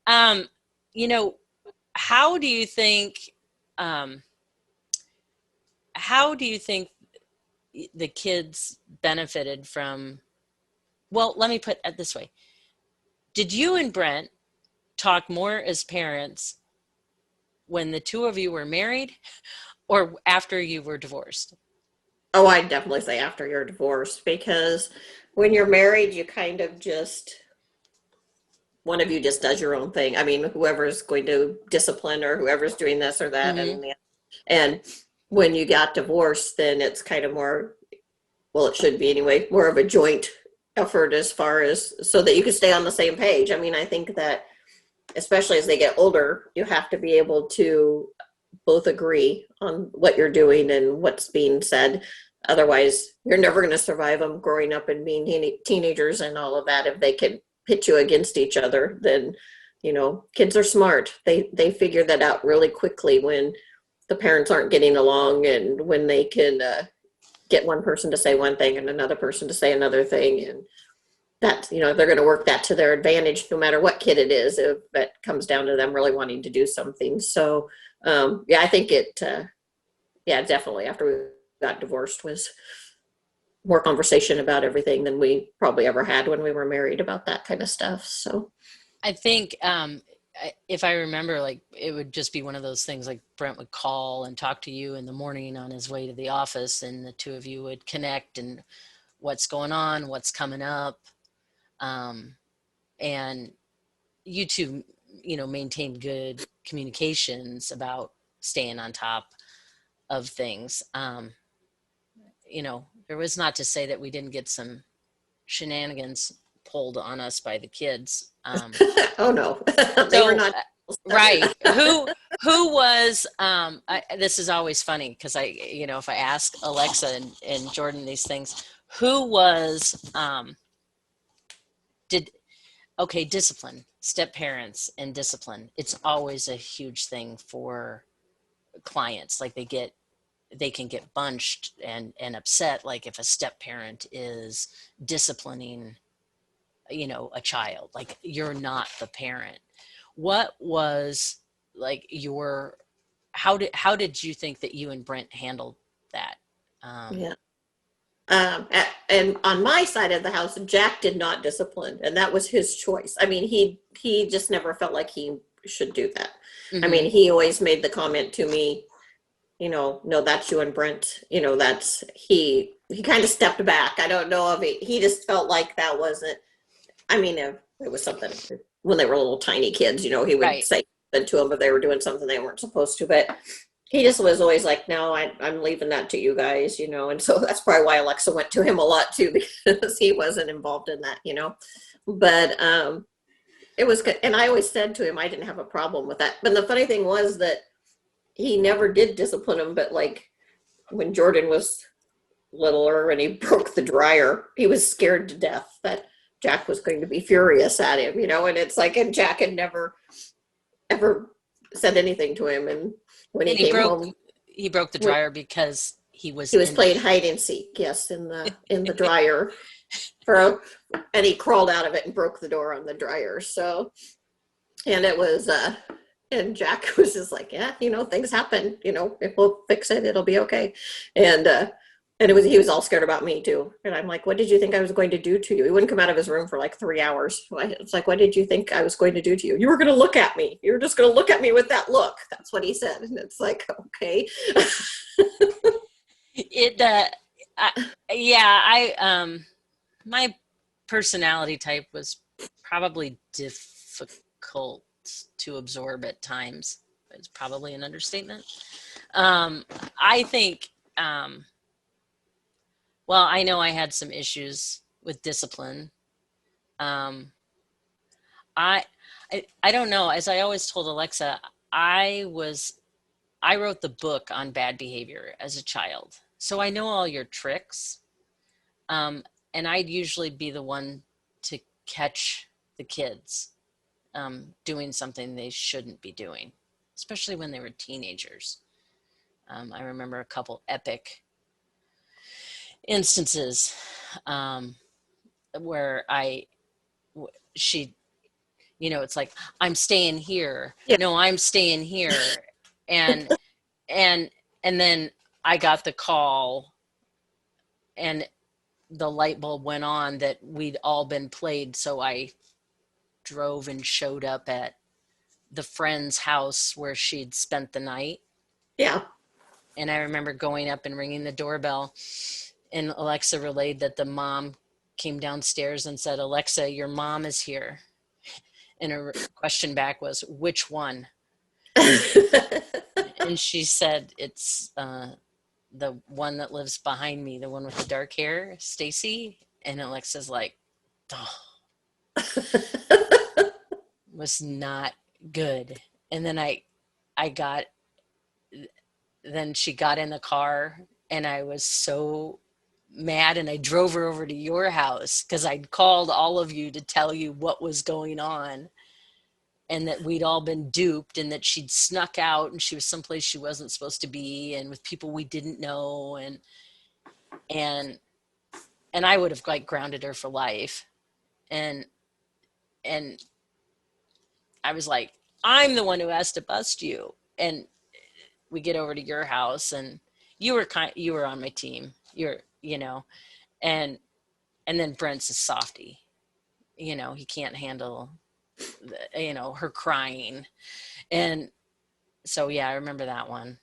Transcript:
Um, you know, how do you think, um, how do you think the kids benefited from, well, let me put it this way. Did you and Brent talk more as parents when the two of you were married or after you were divorced? Oh, I'd definitely say after you're divorced because when you're married, you kind of just one of you just does your own thing. I mean, whoever's going to discipline or whoever's doing this or that, Hmm. and when you got divorced, then it's kind of more, well, it should be anyway, more of a joint effort as far as so that you can stay on the same page. I mean, I think that especially as they get older, you have to be able to both agree on what you're doing and what's being said. Otherwise, you're never going to survive them growing up and being teenagers and all of that. If they can pit you against each other, then kids are smart. They figure that out really quickly when the parents aren't getting along and when they can get one person to say one thing and another person to say another thing, and that they're going to work that to their advantage no matter what kid it is if it comes down to them really wanting to do something. So yeah, I think yeah, definitely after we got divorced was more conversation about everything than we probably ever had when we were married about that kind of stuff. So I think if I remember, like it would just be one of those things like Brent would call and talk to you in the morning on his way to the office, and the two of you would connect and what's going on, what's coming up. Um, and you two, maintained good communications about staying on top of things. There was not to say that we didn't get some shenanigans pulled on us by the kids. oh no, they were So, not. right, who was? This is always funny because if I ask Alexa and Jordan these things, who was? Did Okay, discipline, step parents and discipline. It's always a huge thing for clients. Like they can get bunched and upset, like if a step parent is disciplining a child, like you're not the parent. What was like your how did you think that you and Brent handled that? um Yeah. And on my side of the house, Jack did not discipline, and that was his choice. I mean, he just never felt like he should do that. I mhm. mean, he always made the comment to me, no, that's you and Brent. That's he kind of stepped back. I don't know if he just felt like that wasn't. I mean, if it was something when they were little tiny kids, he would Right. say something to them if they were doing something they weren't supposed to. But he just was always like, no, I'm leaving that to you guys, and so that's probably why Alexa went to him a lot too, because he wasn't involved in that. But it was good, and I always said to him I didn't have a problem with that. But the funny thing was that he never did discipline him, but like when Jordan was littler and he broke the dryer, he was scared to death that Jack was going to be furious at him, and it's like, and Jack had never ever said anything to him. And when he And he came broke home, he broke the when dryer because he was he was in it. playing hide and seek, yes, in the dryer for, and he crawled out of it and broke the door on the dryer. So, and it was, and Jack was just like, yeah, things happen, if we'll fix it, it'll be okay. And, and he was all scared about me too. And I'm like, what did you think I was going to do to you? He wouldn't come out of his room for like 3 hours. It's like, what did you think I was going to do to you? You were going to look at me. You were just going to look at me with that look. That's what he said. And it's like, okay. It I, yeah, my personality type was probably difficult to absorb at times. It's probably an understatement. Um, I think, well, I know I had some issues with discipline. Um, I, I don't know. As I always told Alexa, I was I wrote the book on bad behavior as a child, so I know all your tricks. Um, and I'd usually be the one to catch the kids doing something they shouldn't be doing, especially when they were teenagers. I remember a couple epic instances um, where she It's like, I'm staying here. Yeah. No, I'm staying here. And, and, and then I got the call, and the light bulb went on that we'd all been played. So I drove and showed up at the friend's house where she'd spent the night. Yeah. And I remember going up and ringing the doorbell, and Alexa relayed that the mom came downstairs and said, Alexa, your mom is here. And her question back was, which one? And she said, it's the one that lives behind me, the one with the dark hair, Stacey. And Alexa's like, oh, was not good. And then I got, then she got in the car, and I was so mad, and I drove her over to your house because I'd called all of you to tell you what was going on, and that we'd all been duped, and that she'd snuck out and she was someplace she wasn't supposed to be, and with people we didn't know, and and I would have like grounded her for life. And and I was like, I'm the one who has to bust you. And we get over to your house, and you were on my team. And and then Brent's a softie. He can't handle her crying. And so yeah, I remember that one.